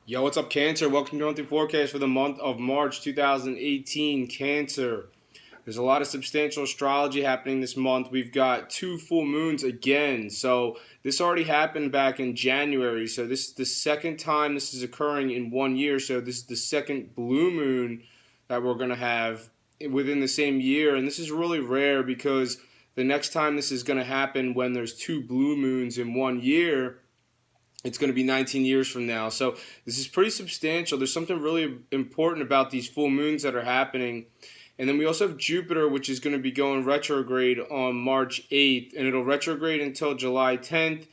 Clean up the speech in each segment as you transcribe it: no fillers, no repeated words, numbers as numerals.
Yo, what's up, Cancer? Welcome to your monthly forecast for the month of March 2018. Cancer. There's a lot of substantial astrology happening this month. We've got two full moons again. So, this already happened back in January. So, this is the second time this is occurring in 1 year. So, this is the second blue moon that we're going to have within the same year. And this is really rare because the next time this is going to happen when there's two blue moons in 1 year, it's going to be 19 years from now. So this is pretty substantial. There's something really important about these full moons that are happening. And then we also have Jupiter, which is going to be going retrograde on March 8th, and it'll retrograde until July 10th.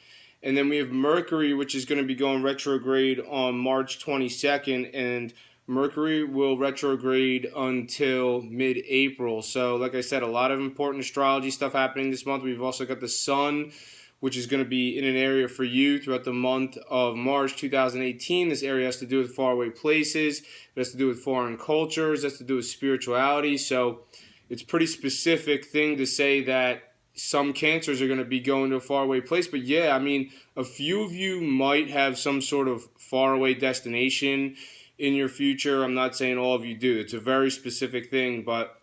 And then we have Mercury, which is going to be going retrograde on March 22nd, and Mercury will retrograde until mid-April. So, like I said, a lot of important astrology stuff happening this month. We've also got the Sun, which is going to be in an area for you throughout the month of March 2018. This area has to do with faraway places. It has to do with foreign cultures. It has to do with spirituality. So it's a pretty specific thing to say that some cancers are going to be going to a faraway place. But yeah, I mean, a few of you might have some sort of faraway destination in your future. I'm not saying all of you do. It's a very specific thing, but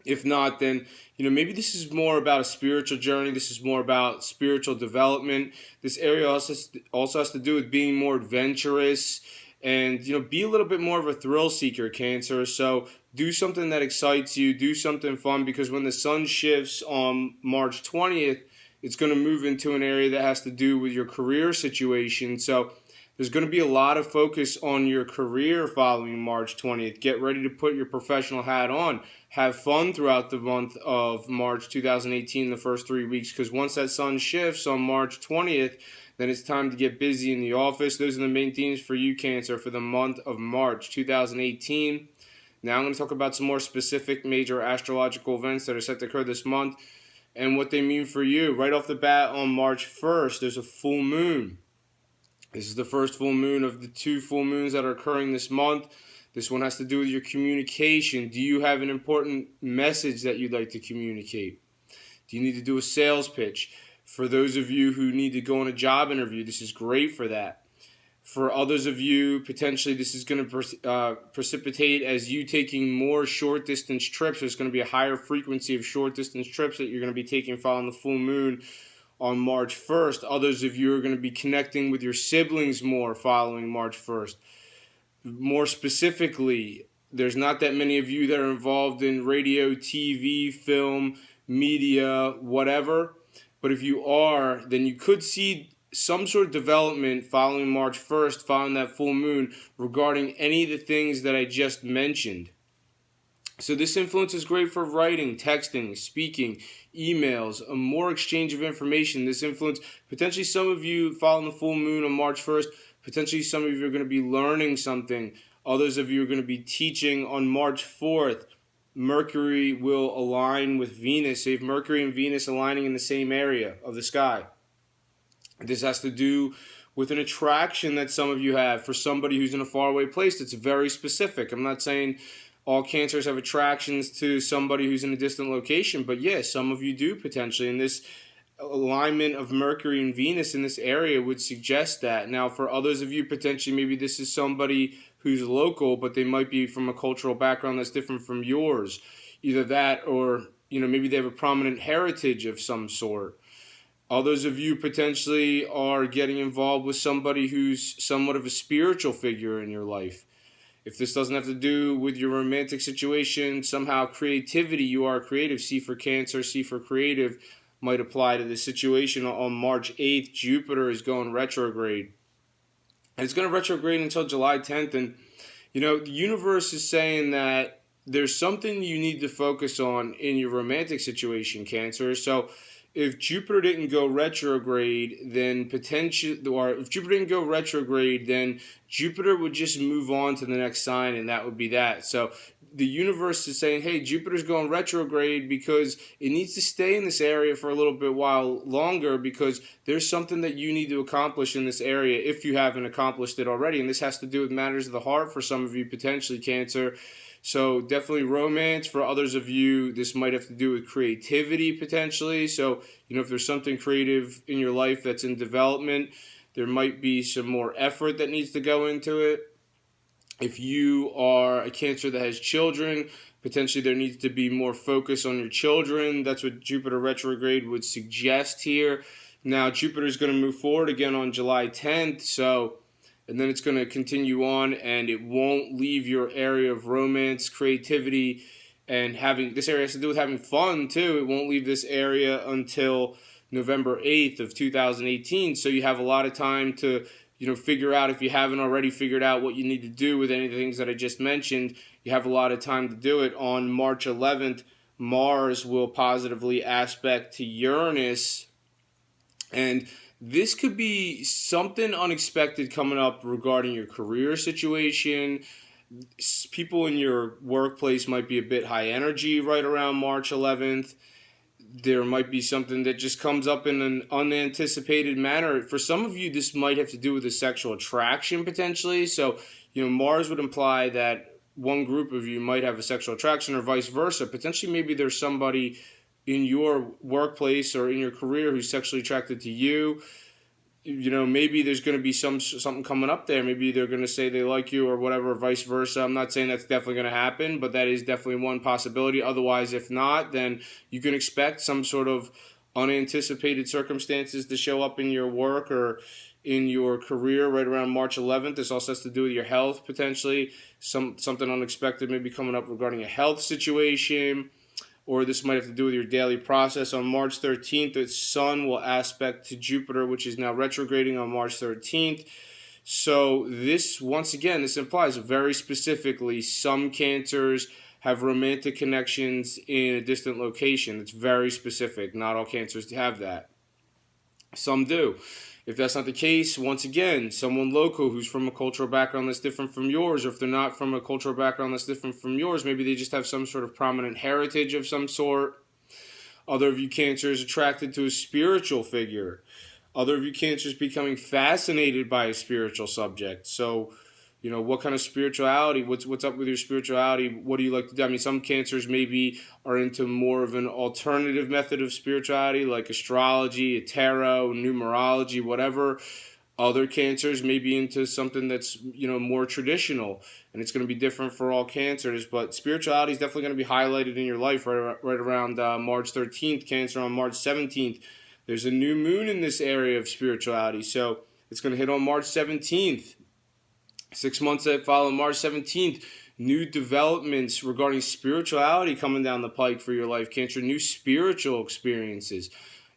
if not, then maybe this is more about a spiritual journey. This is more about spiritual development. This area also has to do with being more adventurous and be a little bit more of a thrill seeker, Cancer. So do something that excites you. Do something fun, because when the sun shifts on March 20th, it's going to move into an area that has to do with your career situation. So there's going to be a lot of focus on your career following March 20th. Get ready to put your professional hat on. Have fun throughout the month of March 2018, the first 3 weeks, because once that sun shifts on March 20th, then it's time to get busy in the office. Those are the main themes for you, Cancer, for the month of March 2018. Now I'm going to talk about some more specific major astrological events that are set to occur this month and what they mean for you. Right off the bat, on March 1st, there's a full moon. This is the first full moon of the two full moons that are occurring this month. This one has to do with your communication. Do you have an important message that you'd like to communicate? Do you need to do a sales pitch? For those of you who need to go on a job interview, this is great for that. For others of you, potentially this is going to precipitate as you taking more short distance trips. There's going to be a higher frequency of short distance trips that you're going to be taking following the full moon on March 1st. Others of you are going to be connecting with your siblings more following March 1st. More specifically, there's not that many of you that are involved in radio, TV, film, media, whatever. But if you are, then you could see some sort of development following March 1st, following that full moon, regarding any of the things that I just mentioned. So this influence is great for writing, texting, speaking, emails, a more exchange of information. This influence, potentially some of you following the full moon on March 1st, potentially some of you are going to be learning something. Others of you are going to be teaching on March 4th. Mercury will align with Venus. So you have Mercury and Venus aligning in the same area of the sky. This has to do with an attraction that some of you have for somebody who's in a faraway place. That's very specific. I'm not saying all cancers have attractions to somebody who's in a distant location, but yes, some of you do potentially. And this alignment of Mercury and Venus in this area would suggest that. Now, for others of you, potentially maybe this is somebody who's local, but they might be from a cultural background that's different from yours. Either that, or maybe they have a prominent heritage of some sort. Others of you potentially are getting involved with somebody who's somewhat of a spiritual figure in your life. If this doesn't have to do with your romantic situation, somehow creativity, you are creative. C for Cancer, C for creative, might apply to this situation. On March 8th, Jupiter is going retrograde. And it's going to retrograde until July 10th. And, the universe is saying that there's something you need to focus on in your romantic situation, Cancer. So if Jupiter didn't go retrograde, then if Jupiter didn't go retrograde, then Jupiter would just move on to the next sign, and that would be that. So the universe is saying, hey, Jupiter's going retrograde because it needs to stay in this area for a little bit while longer, because there's something that you need to accomplish in this area if you haven't accomplished it already. And this has to do with matters of the heart for some of you, potentially, Cancer. So definitely romance. For others of you, this might have to do with creativity potentially. So, if there's something creative in your life that's in development, there might be some more effort that needs to go into it. If you are a Cancer that has children, potentially there needs to be more focus on your children. That's what Jupiter retrograde would suggest here. Now, Jupiter is going to move forward again on July 10th, and then it's going to continue on, and it won't leave your area of romance, creativity, and having. This area has to do with having fun too. It won't leave this area until November 8th of 2018. So you have a lot of time to figure out, if you haven't already figured out what you need to do with any of the things that I just mentioned. You have a lot of time to do it. On March 11th, Mars will positively aspect to Uranus, and this could be something unexpected coming up regarding your career situation. People in your workplace might be a bit high energy right around March 11th. There might be something that just comes up in an unanticipated manner. For some of you, this might have to do with a sexual attraction potentially. So, Mars would imply that one group of you might have a sexual attraction, or vice versa. Potentially, maybe there's somebody in your workplace or in your career who's sexually attracted to you. Maybe there's going to be something coming up there. Maybe they're going to say they like you or whatever, or vice versa. I'm not saying that's definitely going to happen, but that is definitely one possibility. Otherwise, if not, then you can expect some sort of unanticipated circumstances to show up in your work or in your career right around March 11th. This also has to do with your health, potentially. Something unexpected maybe coming up regarding a health situation. Or this might have to do with your daily process. On March 13th, the Sun will aspect to Jupiter, which is now retrograding on March 13th. So this implies very specifically some Cancers have romantic connections in a distant location. It's very specific. Not all Cancers have that. Some do. If that's not the case, once again, someone local who's from a cultural background that's different from yours, or if they're not from a cultural background that's different from yours, maybe they just have some sort of prominent heritage of some sort. Other of you Cancers attracted to a spiritual figure. Other of you Cancers becoming fascinated by a spiritual subject. So, what kind of spirituality? What's up with your spirituality? What do you like to do? I mean, some Cancers maybe are into more of an alternative method of spirituality, like astrology, tarot, numerology, whatever. Other Cancers may be into something that's, more traditional, and it's going to be different for all Cancers. But spirituality is definitely going to be highlighted in your life right around March 13th. Cancer on March 17th. There's a new moon in this area of spirituality, so it's going to hit on March 17th. 6 months that follow March 17th, new developments regarding spirituality coming down the pike for your life, Cancer. New spiritual experiences.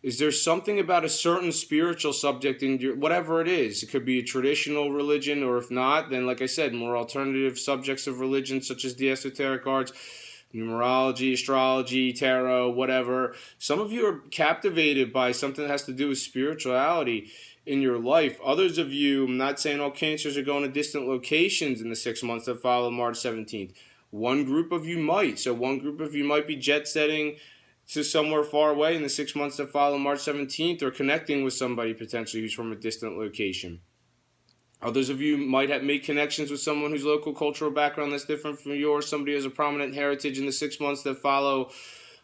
Is there something about a certain spiritual subject in your, whatever it is? It could be a traditional religion, or if not, then like I said, more alternative subjects of religion, such as the esoteric arts, numerology, astrology, tarot, whatever. Some of you are captivated by something that has to do with spirituality in your life. Others of you, I'm not saying all Cancers are going to distant locations in the 6 months that follow March 17th. One group of you might. So one group of you might be jet setting to somewhere far away in the 6 months that follow March 17th, or connecting with somebody potentially who's from a distant location. Others of you might have made connections with someone whose local cultural background that's different from yours. Somebody who has a prominent heritage in the 6 months that follow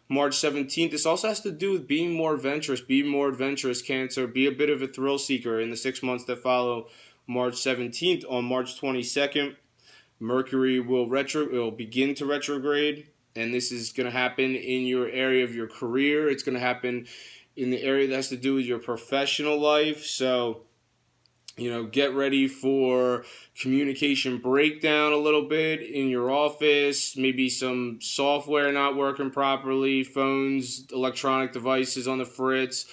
March 17th. This also has to do with being more adventurous. Be more adventurous, Cancer. Be a bit of a thrill seeker in the 6 months that follow March 17th. On March 22nd, Mercury will begin to retrograde, and this is going to happen in your area of your career. It's going to happen in the area that has to do with your professional life. So, get ready for communication breakdown a little bit in your office, maybe some software not working properly, phones, electronic devices on the fritz,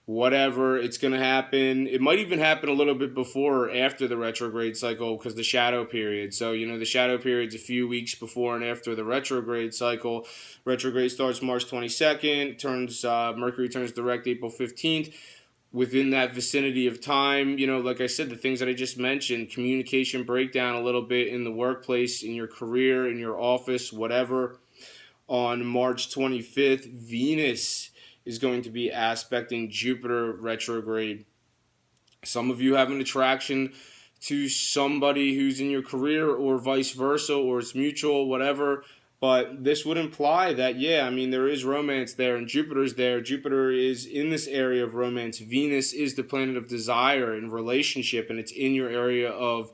whatever. It's going to happen. It might even happen a little bit before or after the retrograde cycle, because the shadow period. So, the shadow period's a few weeks before and after the retrograde cycle. Retrograde starts March 22nd, Mercury turns direct April 15th. Within that vicinity of time, like I said, the things that I just mentioned, communication breakdown a little bit in the workplace, in your career, in your office, whatever. On March 25th, Venus is going to be aspecting Jupiter retrograde. Some of you have an attraction to somebody who's in your career, or vice versa, or it's mutual, whatever. But this would imply that, yeah, I mean, there is romance there, and Jupiter's there. Jupiter is in this area of romance. Venus is the planet of desire and relationship, and it's in your area of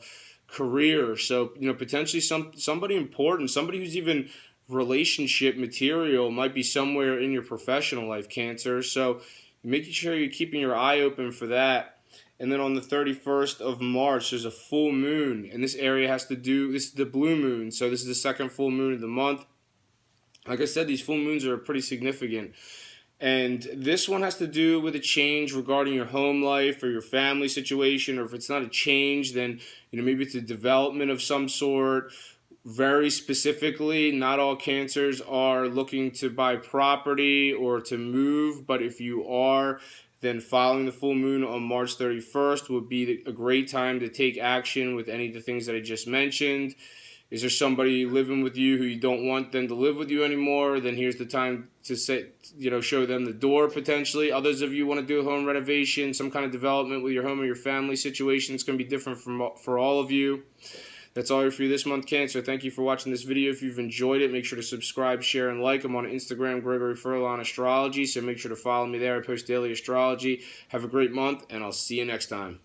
career. So, potentially somebody important, somebody who's even relationship material might be somewhere in your professional life, Cancer. So, making sure you're keeping your eye open for that. And then on the 31st of March, there's a full moon. And this is the blue moon. So this is the second full moon of the month. Like I said, these full moons are pretty significant. And this one has to do with a change regarding your home life or your family situation. Or if it's not a change, then maybe it's a development of some sort. Very specifically, not all Cancers are looking to buy property or to move, but if you are, then following the full moon on March 31st would be a great time to take action with any of the things that I just mentioned. Is there somebody living with you who you don't want them to live with you anymore? Then here's the time to show them the door potentially. Others of you want to do a home renovation, some kind of development with your home or your family situation. It's going to be different for all of you. That's all for you this month, Cancer. Thank you for watching this video. If you've enjoyed it, make sure to subscribe, share, and like. I'm on Instagram, Gregory Furlan Astrology, so make sure to follow me there. I post daily astrology. Have a great month, and I'll see you next time.